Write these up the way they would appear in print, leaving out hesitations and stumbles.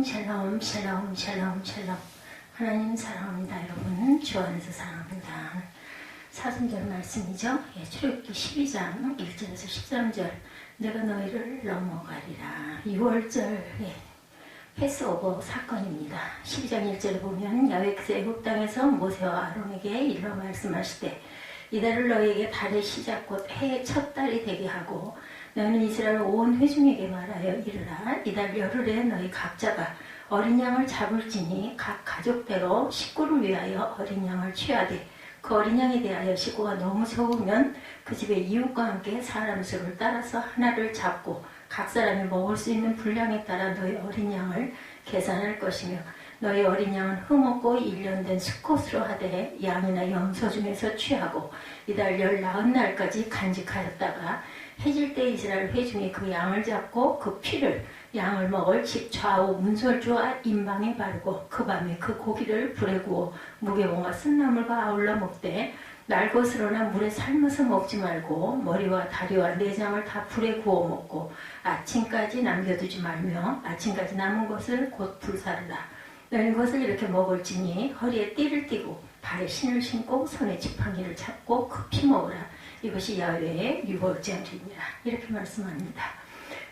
샬롬 샬롬 샬롬 샬롬. 하나님 사랑합니다. 여러분 주 안에서 사랑합니다. 사순절 말씀이죠. 출애굽기 12장 1절에서 13절. 내가 너희를 넘어가리라. 6월절 패스오버 사건입니다. 12장 1절에 보면 야훼께서 애굽 땅에서 모세와 아론에게 일러 말씀하실 때 이달을 너희에게 달의 시작 곧 해의 첫 달이 되게 하고 너희는 이스라엘 온 회중에게 말하여 이르라. 이달 열흘에 너희 각자가 어린 양을 잡을지니 각 가족대로 식구를 위하여 어린 양을 취하되 그 어린 양에 대하여 식구가 너무 적으면 그 집의 이웃과 함께 사람 수를 따라서 하나를 잡고 각 사람이 먹을 수 있는 분량에 따라 너희 어린 양을 계산할 것이며 너희 어린 양은 흠없고 1년 된 수컷으로 하되 양이나 염소 중에서 취하고 이달 19날까지 간직하였다가 해질 때 이스라엘 회중이 그 양을 잡고 그 피를 양을 먹을 집 좌우 문설주와 임방에 바르고 그 밤에 그 고기를 불에 구워 무개봉과 쓴나물과 아울러 먹되 날 것으로나 물에 삶아서 먹지 말고 머리와 다리와 내장을 다 불에 구워 먹고 아침까지 남겨두지 말며 아침까지 남은 것을 곧 불사르라. 너희는 것을 이렇게 먹을지니 허리에 띠를 띠고 발에 신을 신고 손에 지팡이를 잡고 급히 먹으라. 이것이 야훼의 유월절이니라. 이렇게 말씀합니다.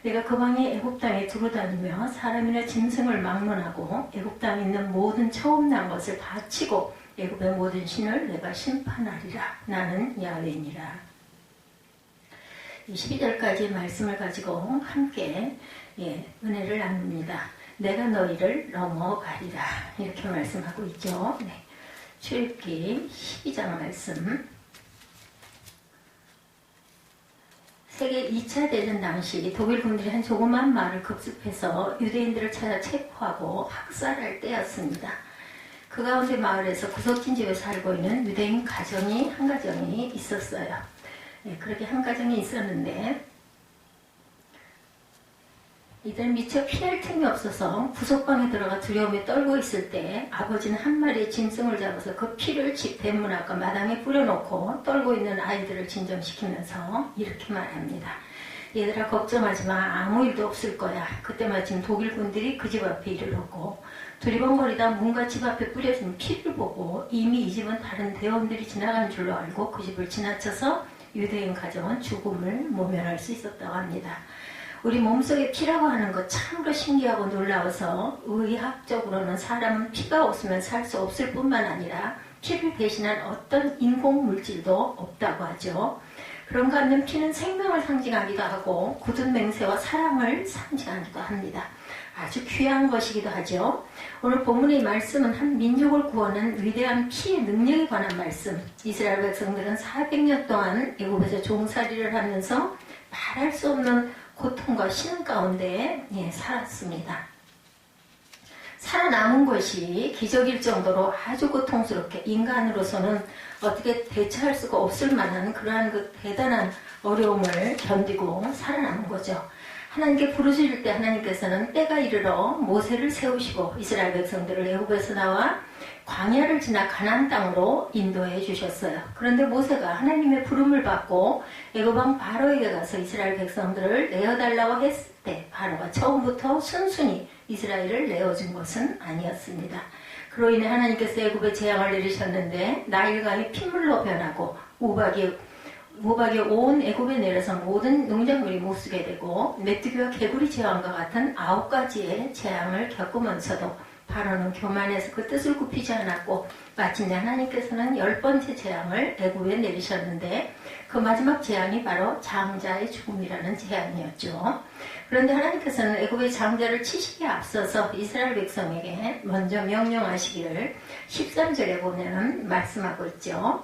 내가 그 방에 애굽 땅에 두루다니며 사람이나 짐승을 막론하고 애굽 땅에 있는 모든 처음 난 것을 다 치고 애굽의 모든 신을 내가 심판하리라. 나는 야훼니라. 12절까지 말씀을 가지고 함께 은혜를 나눕니다. 내가 너희를 넘어가리라. 이렇게 말씀하고 있죠. 출애굽기 12장 말씀. 세계 2차 대전 당시 독일군들이 한 조그만 마을을 급습해서 유대인들을 찾아 체포하고 학살할 때였습니다. 그 가운데 마을에서 구석진 집에 살고 있는 유대인 가정이 한 가정이 있었어요. 그렇게 한 가정이 있었는데 이들 미처 피할 틈이 없어서 구석방에 들어가 두려움에 떨고 있을 때 아버지는 한 마리의 짐승을 잡아서 그 피를 집 대문 앞과 마당에 뿌려놓고 떨고 있는 아이들을 진정시키면서 이렇게 말합니다. 얘들아 걱정하지 마. 아무 일도 없을 거야. 그때 마침 독일군들이 그 집 앞에 이르렀고 두리번거리다 문과 집 앞에 뿌려진 피를 보고 이미 이 집은 다른 대원들이 지나간 줄로 알고 그 집을 지나쳐서 유대인 가정은 죽음을 모면할 수 있었다고 합니다. 우리 몸속에 피라고 하는 것 참으로 신기하고 놀라워서 의학적으로는 사람은 피가 없으면 살 수 없을 뿐만 아니라 피를 대신한 어떤 인공 물질도 없다고 하죠. 그런가 하면 피는 생명을 상징하기도 하고 굳은 맹세와 사랑을 상징하기도 합니다. 아주 귀한 것이기도 하죠. 오늘 본문의 말씀은 한 민족을 구하는 위대한 피의 능력에 관한 말씀. 이스라엘 백성들은 400년 동안 애굽에서 종살이를 하면서 말할 수 없는 고통과 신음 가운데 살았습니다. 살아남은 것이 기적일 정도로 아주 고통스럽게 인간으로서는 어떻게 대처할 수가 없을 만한 그러한 그 대단한 어려움을 견디고 살아남은 거죠. 하나님께 부르짖을 때 하나님께서는 때가 이르러 모세를 세우시고 이스라엘 백성들을 애굽에서 나와 광야를 지나 가나안 땅으로 인도해 주셨어요. 그런데 모세가 하나님의 부름을 받고 애굽 왕 바로에게 가서 이스라엘 백성들을 내어달라고 했을 때 바로가 처음부터 순순히 이스라엘을 내어준 것은 아니었습니다. 그로 인해 하나님께서 애굽에 재앙을 내리셨는데 나일강이 핏물로 변하고 우박이 온 애굽에 내려서 모든 농작물이 못쓰게 되고 메뚜기와 개구리 재앙과 같은 9가지의 재앙을 겪으면서도 바로는 교만해서 그 뜻을 굽히지 않았고 마침내 하나님께서는 10번째 재앙을 애굽에 내리셨는데 그 마지막 재앙이 바로 장자의 죽음이라는 재앙이었죠. 그런데 하나님께서는 애굽의 장자를 치시기에 앞서서 이스라엘 백성에게 먼저 명령하시기를 13절에 보면 말씀하고 있죠.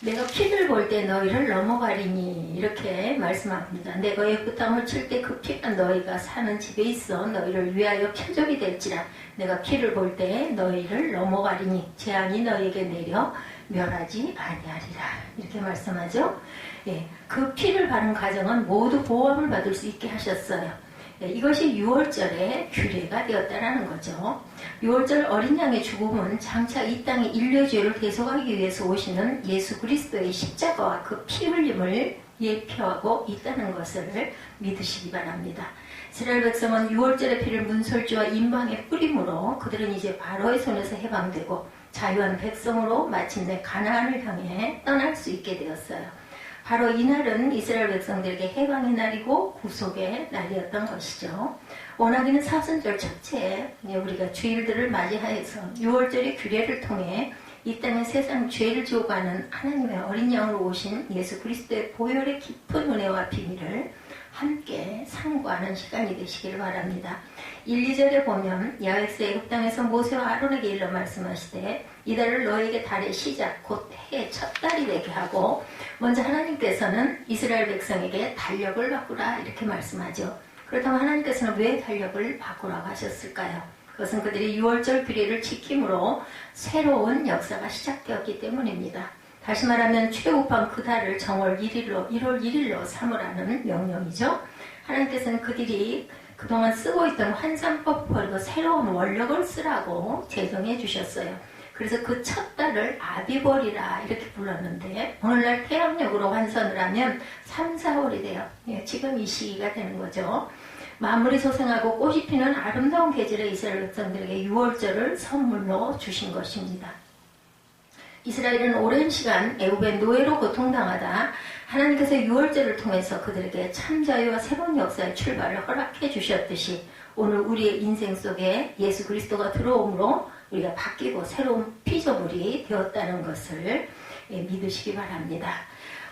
내가 피를 볼 때 너희를 넘어가리니 이렇게 말씀합니다. 내가 애굽 땅을 칠 때 그 피가 너희가 사는 집에 있어 너희를 위하여 표적이 될지라. 내가 피를 볼 때 너희를 넘어가리니 재앙이 너희에게 내려 멸하지 아니하리라. 이렇게 말씀하죠. 그 피를 바른 가정은 모두 보호함을 받을 수 있게 하셨어요. 이것이 6월절의 규례가 되었다라는 거죠. 6월절 어린 양의 죽음은 장차 이 땅의 인류의 죄를 대속하기 위해서 오시는 예수 그리스도의 십자가와 그 피 흘림을 예표하고 있다는 것을 믿으시기 바랍니다. 이스라엘 백성은 6월절의 피를 문설주와 인방에 뿌림으로 그들은 이제 바로의 손에서 해방되고 자유한 백성으로 마침내 가나안을 향해 떠날 수 있게 되었어요. 바로 이날은 이스라엘 백성들에게 해방의 날이고 구속의 날이었던 것이죠. 워낙에는 사순절 첫째 우리가 주일들을 맞이하여서 6월절의 규례를 통해 이 땅에 세상 죄를 지고 가는 하나님의 어린 양으로 오신 예수 그리스도의 보혈의 깊은 은혜와 비밀을 함께 상고하는 시간이 되시길 바랍니다. 1, 2절에 보면 여호와께서 애굽 땅에서 모세와 아론에게 일러 말씀하시되 이달을 너에게 달의 시작 곧 해의 첫 달이 되게 하고 먼저 하나님께서는 이스라엘 백성에게 달력을 바꾸라 이렇게 말씀하죠. 그렇다면 하나님께서는 왜 달력을 바꾸라고 하셨을까요? 그것은 그들이 6월절 규례를 지킴으로 새로운 역사가 시작되었기 때문입니다. 다시 말하면 출애굽한 그 달을 정월 1일로 1월 1일로 삼으라는 명령이죠. 하나님께서는 그들이 그동안 쓰고 있던 환산법 버리고 새로운 원력을 쓰라고 제정해 주셨어요. 그래서 그 첫 달을 아비벌이라 이렇게 불렀는데 오늘날 태양력으로 환산을 하면 3, 4월이 돼요. 지금 이 시기가 되는 거죠. 만물이 소생하고 꽃이 피는 아름다운 계절의 이스라엘 백성들에게 6월절을 선물로 주신 것입니다. 이스라엘은 오랜 시간 애굽의 노예로 고통당하다 하나님께서 6월절을 통해서 그들에게 참 자유와 새로운 역사의 출발을 허락해 주셨듯이 오늘 우리의 인생 속에 예수 그리스도가 들어옴으로 우리가 바뀌고 새로운 피조물이 되었다는 것을 믿으시기 바랍니다.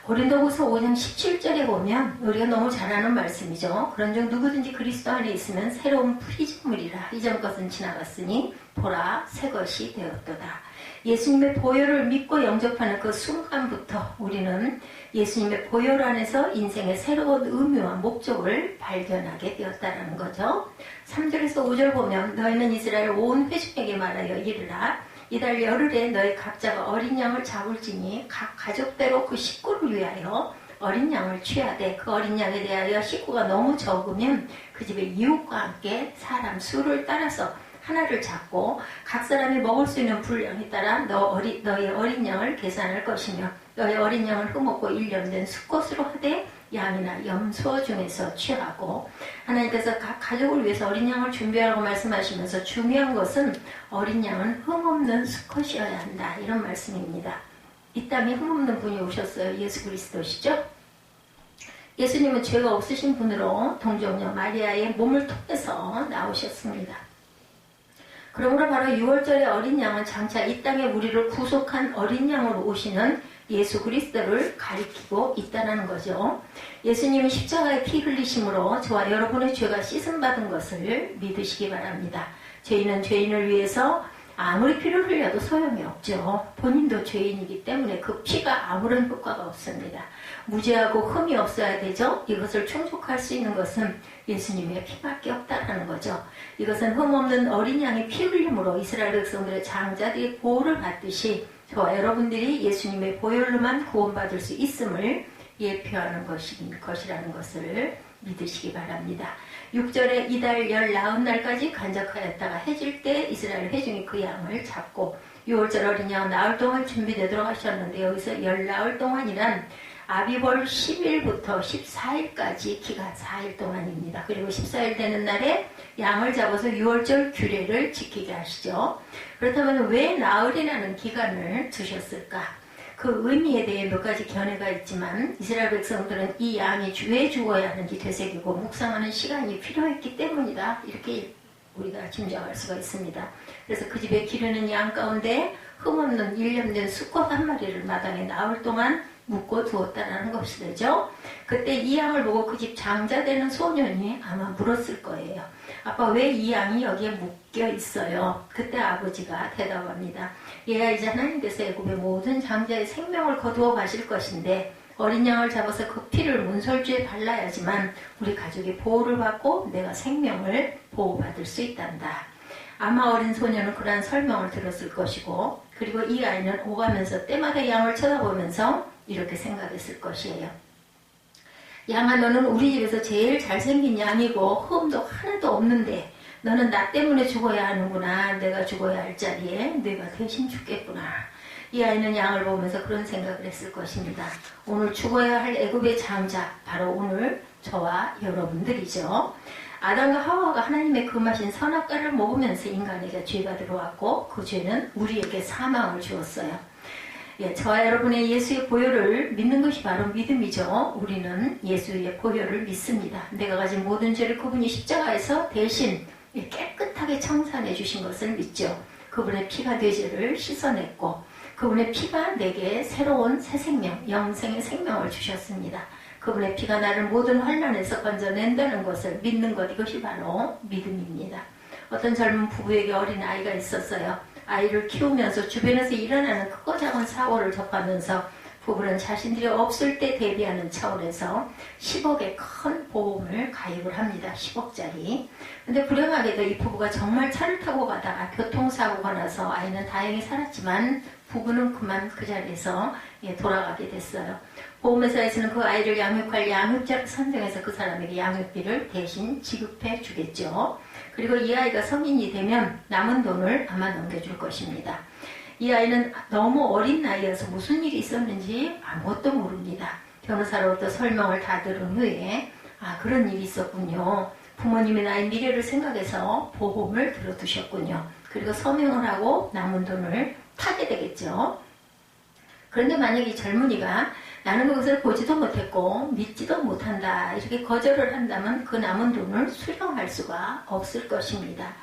고린도후서 5장 17절에 보면 우리가 너무 잘 아는 말씀이죠. 그런즉 누구든지 그리스도 안에 있으면 새로운 피조물이라 이전 것은 지나갔으니 보라 새 것이 되었도다. 예수님의 보혈을 믿고 영접하는 그 순간부터 우리는 예수님의 보혈 안에서 인생의 새로운 의미와 목적을 발견하게 되었다는 거죠. 3절에서 5절 보면 너희는 이스라엘 온 회중에게 말하여 이르라. 이달 열흘에 너희 각자가 어린 양을 잡을지니 각 가족대로 그 식구를 위하여 어린 양을 취하되 그 어린 양에 대하여 식구가 너무 적으면 그 집의 이웃과 함께 사람 수를 따라서 하나를 잡고 각 사람이 먹을 수 있는 분량에 따라 너희 어린 양을 계산할 것이며 너희 어린 양을 흠없고 일념된 수컷으로 하되 양이나 염소 중에서 취하고 하나님께서 각 가족을 위해서 어린 양을 준비하라고 말씀하시면서 중요한 것은 어린 양은 흠없는 수컷이어야 한다 이런 말씀입니다. 이 땅에 흠없는 분이 오셨어요. 예수 그리스도시죠. 예수님은 죄가 없으신 분으로 동정녀 마리아의 몸을 통해서 나오셨습니다. 그러므로 바로 6월절의 어린 양은 장차 이 땅에 우리를 구속한 어린 양으로 오시는 예수 그리스도를 가리키고 있다는 거죠. 예수님이 십자가에 피 흘리심으로 저와 여러분의 죄가 씻음받은 것을 믿으시기 바랍니다. 죄인은 죄인을 위해서 아무리 피를 흘려도 소용이 없죠. 본인도 죄인이기 때문에 그 피가 아무런 효과가 없습니다. 무죄하고 흠이 없어야 되죠. 이것을 충족할 수 있는 것은 예수님의 피밖에 없다는 거죠. 이것은 흠없는 어린 양의 피 흘림으로 이스라엘 백성들의 장자들이 보호를 받듯이 저와 여러분들이 예수님의 보혈로만 구원받을 수 있음을 예표하는 것이라는 것을 믿으시기 바랍니다. 6절에 이달 열 나흔 날까지 간적하였다가 해질 때 이스라엘 회중이 그 양을 잡고 6월절 어린 양 나흘 동안 준비되도록 하셨는데 여기서 열 나흘 동안이란 아비벌 10일부터 14일까지 기간 4일 동안입니다. 그리고 14일 되는 날에 양을 잡아서 6월절 규례를 지키게 하시죠. 그렇다면 왜 나흘이라는 기간을 두셨을까? 그 의미에 대해 몇 가지 견해가 있지만 이스라엘 백성들은 이 양이 왜 죽어야 하는지 되새기고 묵상하는 시간이 필요했기 때문이다. 이렇게 우리가 짐작할 수가 있습니다. 그래서 그 집에 기르는 양 가운데 흠없는 일념된 수컷 한 마리를 마당에 나흘 동안 묶어 두었다라는 것이 되죠. 그때 이 양을 보고 그 집 장자 되는 소년이 아마 물었을 거예요. 아빠 왜 이 양이 여기에 묶여 있어요? 그때 아버지가 대답합니다. 얘가 이제 하나님께서 애굽의 모든 장자의 생명을 거두어 가실 것인데 어린 양을 잡아서 그 피를 문설주에 발라야지만 우리 가족이 보호를 받고 내가 생명을 보호받을 수 있단다. 아마 어린 소녀는 그러한 설명을 들었을 것이고 그리고 이 아이는 오가면서 때마다 양을 쳐다보면서 이렇게 생각했을 것이에요. 양아 너는 우리 집에서 제일 잘생긴 양이고 흠도 하나도 없는데 너는 나 때문에 죽어야 하는구나. 내가 죽어야 할 자리에 내가 대신 죽겠구나. 이 아이는 양을 보면서 그런 생각을 했을 것입니다. 오늘 죽어야 할 애굽의 장자, 바로 오늘 저와 여러분들이죠. 아담과 하와가 하나님의 금하신 선악과를 먹으면서 인간에게 죄가 들어왔고 그 죄는 우리에게 사망을 주었어요. 저와 여러분의 예수의 보혈을 믿는 것이 바로 믿음이죠. 우리는 예수의 보혈을 믿습니다. 내가 가진 모든 죄를 그분이 십자가에서 대신 깨끗하게 청산해 주신 것을 믿죠. 그분의 피가 내 죄를 씻어냈고 그분의 피가 내게 새로운 새 생명, 영생의 생명을 주셨습니다. 그분의 피가 나를 모든 환난에서 건져낸다는 것을 믿는 것, 이것이 바로 믿음입니다. 어떤 젊은 부부에게 어린 아이가 있었어요. 아이를 키우면서 주변에서 일어나는 크고 작은 사고를 접하면서 부부는 자신들이 없을 때 대비하는 차원에서 10억의 큰 보험을 가입을 합니다. 10억짜리. 근데 불행하게도 이 부부가 정말 차를 타고 가다가 교통사고가 나서 아이는 다행히 살았지만 부부는 그만 그 자리에서 돌아가게 됐어요. 보험회사에서는 그 아이를 양육할 양육자를 선정해서 그 사람에게 양육비를 대신 지급해 주겠죠. 그리고 이 아이가 성인이 되면 남은 돈을 아마 넘겨줄 것입니다. 이 아이는 너무 어린 나이여서 무슨 일이 있었는지 아무것도 모릅니다. 변호사로부터 설명을 다 들은 후에 그런 일이 있었군요. 부모님이 나의 미래를 생각해서 보험을 들어두셨군요. 그리고 서명을 하고 남은 돈을 타게 되겠죠. 그런데 만약에 이 젊은이가 나는 그것을 보지도 못했고 믿지도 못한다 이렇게 거절을 한다면 그 남은 돈을 수령할 수가 없을 것입니다.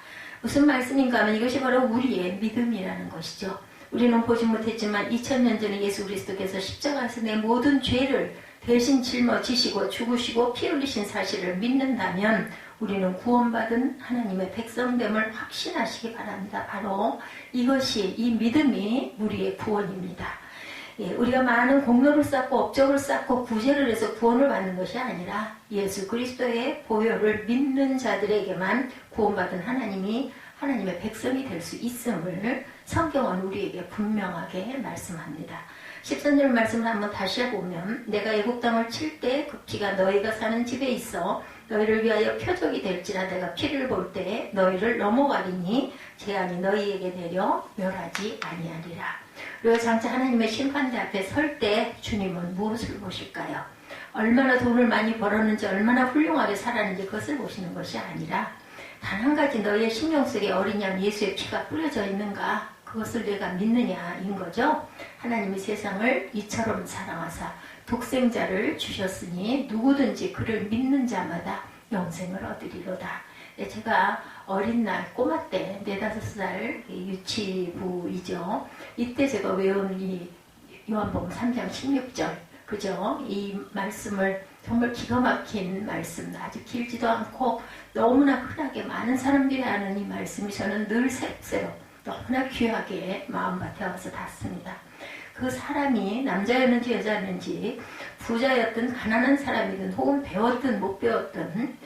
무슨 말씀인가 하면 이것이 바로 우리의 믿음이라는 것이죠. 우리는 보지 못했지만 2000년 전에 예수 그리스도께서 십자가에서 내 모든 죄를 대신 짊어지시고 죽으시고 피 흘리신 사실을 믿는다면 우리는 구원받은 하나님의 백성됨을 확신하시기 바랍니다. 바로 이것이, 이 믿음이 우리의 구원입니다. 우리가 많은 공로를 쌓고 업적을 쌓고 구제를 해서 구원을 받는 것이 아니라 예수 그리스도의 보혈을 믿는 자들에게만 구원받은 하나님이 하나님의 백성이 될 수 있음을 성경은 우리에게 분명하게 말씀합니다. 13절 말씀을 한번 다시 해보면 내가 애국 땅을 칠 때 그 피가 너희가 사는 집에 있어 너희를 위하여 표적이 될지라 내가 피를 볼 때 너희를 넘어가리니 재앙이 너희에게 내려 멸하지 아니하리라. 그리고 장차 하나님의 심판대 앞에 설 때 주님은 무엇을 보실까요? 얼마나 돈을 많이 벌었는지 얼마나 훌륭하게 살았는지 그것을 보시는 것이 아니라 단 한 가지 너희의 심령 속에 어린 양 예수의 피가 뿌려져 있는가? 그것을 내가 믿느냐인 거죠. 하나님이 세상을 이처럼 사랑하사 독생자를 주셨으니 누구든지 그를 믿는 자마다 영생을 얻으리로다. 제가 어린 날 꼬마 때 4-5살 유치부이죠. 이때 제가 외운 이 요한복음 3장 16절 그죠? 이 말씀을 정말 기가 막힌 말씀, 아주 길지도 않고 너무나 흔하게 많은 사람들이 아는 이 말씀이 저는 늘 새록새록 너무나 귀하게 마음밭에 와서 닿습니다. 그 사람이 남자였는지 여자였는지 부자였든 가난한 사람이든 혹은 배웠든 못 배웠든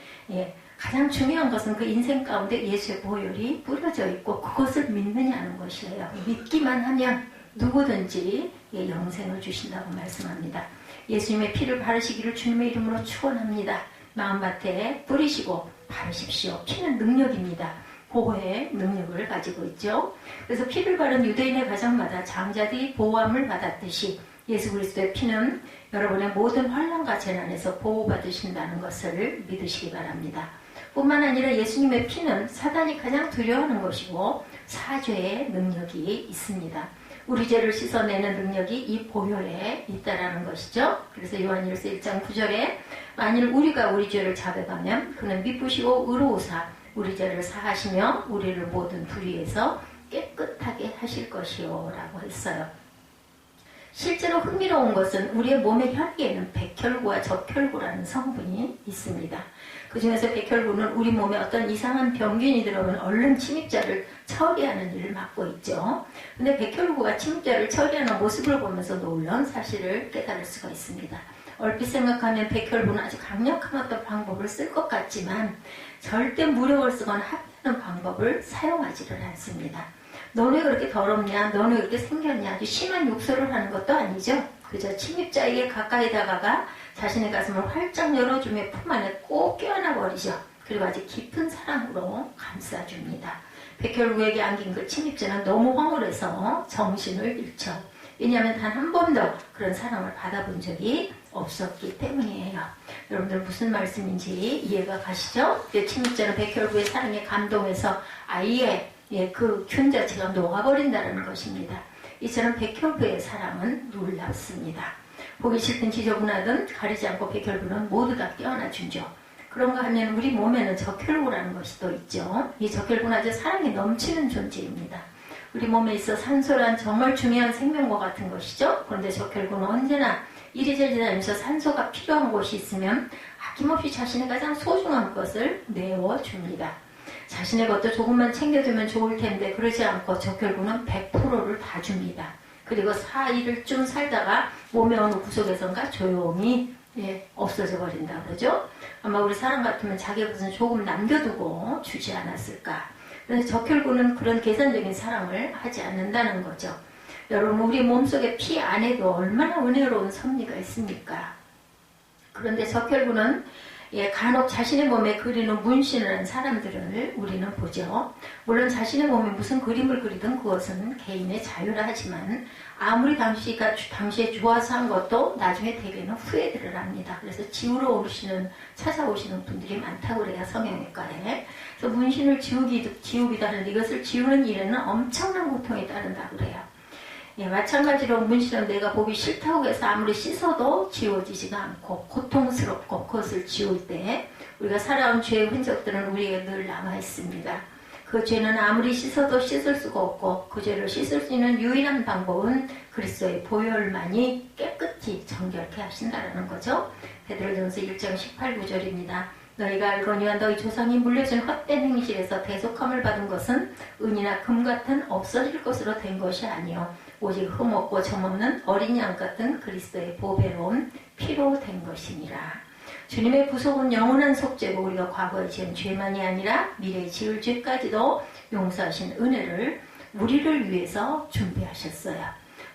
가장 중요한 것은 그 인생 가운데 예수의 보혈이 뿌려져 있고 그것을 믿느냐는 것이에요. 믿기만 하면 누구든지 영생을 주신다고 말씀합니다. 예수님의 피를 바르시기를 주님의 이름으로 축원합니다. 마음밭에 뿌리시고 바르십시오. 피는 능력입니다. 보호의 능력을 가지고 있죠. 그래서 피를 바른 유대인의 가정마다 장자들이 보호함을 받았듯이 예수 그리스도의 피는 여러분의 모든 환난과 재난에서 보호받으신다는 것을 믿으시기 바랍니다. 뿐만 아니라 예수님의 피는 사단이 가장 두려워하는 것이고 사죄의 능력이 있습니다. 우리 죄를 씻어내는 능력이 이 보혈에 있다라는 것이죠. 그래서 요한일서 1장 9절에 만일 우리가 우리 죄를 자백하면 그는 미쁘시고 의로우사 우리 죄를 사하시며 우리를 모든 불의에서 깨끗하게 하실 것이요 라고 했어요. 실제로 흥미로운 것은 우리의 몸의 혈기에는 백혈구와 적혈구라는 성분이 있습니다. 그 중에서 백혈구는 우리 몸에 어떤 이상한 병균이 들어오면 얼른 침입자를 처리하는 일을 맡고 있죠. 근데 백혈구가 침입자를 처리하는 모습을 보면서 놀라운 사실을 깨달을 수가 있습니다. 얼핏 생각하면 백혈구는 아주 강력한 어떤 방법을 쓸 것 같지만 절대 무력을 쓰거나 합의하는 방법을 사용하지를 않습니다. 너네 그렇게 더럽냐? 너네 그렇게 생겼냐? 아주 심한 욕설을 하는 것도 아니죠. 그저 침입자에게 가까이 다가가 자신의 가슴을 활짝 열어주며 품 안에 꼭 껴안아 버리죠. 그리고 아주 깊은 사랑으로 감싸줍니다. 백혈구에게 안긴 그 침입자는 너무 황홀해서 정신을 잃죠. 왜냐하면 단 한 번도 그런 사랑을 받아본 적이 없었기 때문이에요. 여러분들 무슨 말씀인지 이해가 가시죠? 침입자는 백혈구의 사랑에 감동해서 아예 그 균 자체가 녹아버린다는 것입니다. 이처럼 백혈구의 사랑은 놀랍습니다. 보기 싫든 지저분하든 가리지 않고 백혈구는 모두 다 껴안아주죠. 그런가 하면 우리 몸에는 적혈구라는 것이 또 있죠. 이 적혈구는 아주 사랑이 넘치는 존재입니다. 우리 몸에 있어 산소란 정말 중요한 생명과 같은 것이죠. 그런데 적혈구는 언제나 이리저리 다니면서 산소가 필요한 곳이 있으면 아낌없이 자신의 가장 소중한 것을 내어줍니다. 자신의 것도 조금만 챙겨두면 좋을 텐데 그러지 않고 적혈구는 100%를 다 줍니다. 그리고 4일을 살다가 몸의 어느 구석에선가 조용히 없어져 버린다 그러죠. 아마 우리 사람 같으면 자기 것은 조금 남겨두고 주지 않았을까. 그래서 적혈구는 그런 계산적인 사랑을 하지 않는다는 거죠. 여러분 우리 몸속에 피 안에도 얼마나 은혜로운 섭리가 있습니까? 그런데 적혈구는 간혹 자신의 몸에 그리는 문신을 한 사람들을 우리는 보죠. 물론 자신의 몸에 무슨 그림을 그리든 그것은 개인의 자유라 하지만 아무리 당시에 좋아서 한 것도 나중에 대개는 후회들을 합니다. 그래서 지우러 찾아오시는 분들이 많다고 그래요. 성형외과에. 그래서 문신을 지우기도 하는데 이것을 지우는 일에는 엄청난 고통이 따른다고 그래요. 마찬가지로 문신은 내가 보기 싫다고 해서 아무리 씻어도 지워지지가 않고 고통스럽고 그것을 지울 때 우리가 살아온 죄의 흔적들은 우리에게 늘 남아있습니다. 그 죄는 아무리 씻어도 씻을 수가 없고 그 죄를 씻을 수 있는 유일한 방법은 그리스도의 보혈만이 깨끗이 정결케 하신다는 거죠. 베드로전서 1장 18, 9절입니다. 너희가 알거니와 너희 조상이 물려준 헛된 행실에서 대속함을 받은 것은 은이나 금 같은 없어질 것으로 된 것이 아니요 오직 흠없고 점없는 어린 양 같은 그리스도의 보배로운 피로 된 것이니라. 주님의 구속은 영원한 속죄고 우리가 과거에 지은 죄만이 아니라 미래에 지을 죄까지도 용서하신 은혜를 우리를 위해서 준비하셨어요.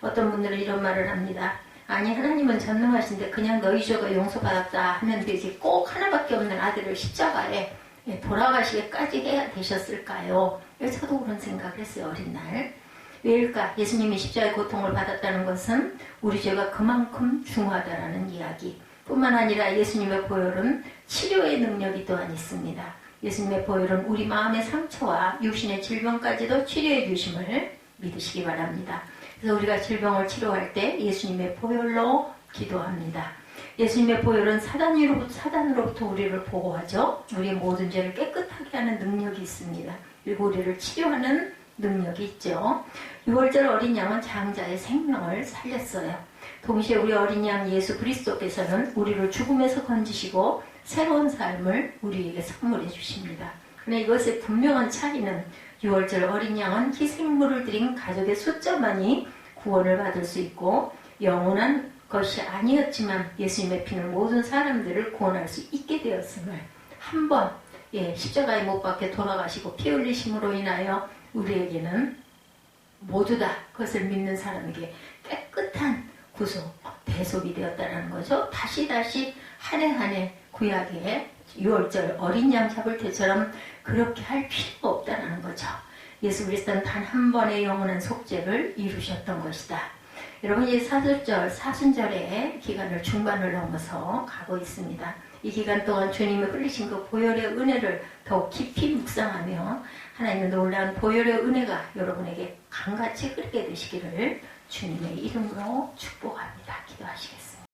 어떤 분들은 이런 말을 합니다. 아니 하나님은 전능하신데 그냥 너희 죄가 용서받았다 하면 되지 꼭 하나밖에 없는 아들을 십자가에 돌아가시게까지 해야 되셨을까요? 저도 그런 생각을 했어요. 어린 날. 왜일까? 예수님이 십자가의 고통을 받았다는 것은 우리 죄가 그만큼 중하다라는 이야기 뿐만 아니라 예수님의 보혈은 치료의 능력이 또한 있습니다. 예수님의 보혈은 우리 마음의 상처와 육신의 질병까지도 치료해 주심을 믿으시기 바랍니다. 그래서 우리가 질병을 치료할 때 예수님의 보혈로 기도합니다. 예수님의 보혈은 사단으로부터 우리를 보호하죠. 우리의 모든 죄를 깨끗하게 하는 능력이 있습니다. 그리고 우리를 치료하는 능력이 있죠. 6월절 어린 양은 장자의 생명을 살렸어요. 동시에 우리 어린 양 예수 그리스도께서는 우리를 죽음에서 건지시고 새로운 삶을 우리에게 선물해 주십니다. 그런데 이것의 분명한 차이는 6월절 어린 양은 희생물을 드린 가족의 숫자만이 구원을 받을 수 있고 영원한 것이 아니었지만 예수님의 피는 모든 사람들을 구원할 수 있게 되었음을 한번 십자가에 못 박혀 돌아가시고 피 흘리심으로 인하여 우리에게는 모두 다 그것을 믿는 사람에게 깨끗한 구속, 대속이 되었다는 거죠. 다시 한 해 한 해 구약의 6월절 어린 양 잡을 때처럼 그렇게 할 필요가 없다는 거죠. 예수 그리스도는 단 한 번의 영원한 속죄를 이루셨던 것이다. 여러분 이 사순절의 기간을 중반을 넘어서 가고 있습니다. 이 기간 동안 주님이 흘리신 그 보혈의 은혜를 더욱 깊이 묵상하며 하나님의 놀라운 보혈의 은혜가 여러분에게 강같이 흐르게 되시기를 주님의 이름으로 축복합니다. 기도하시겠습니다.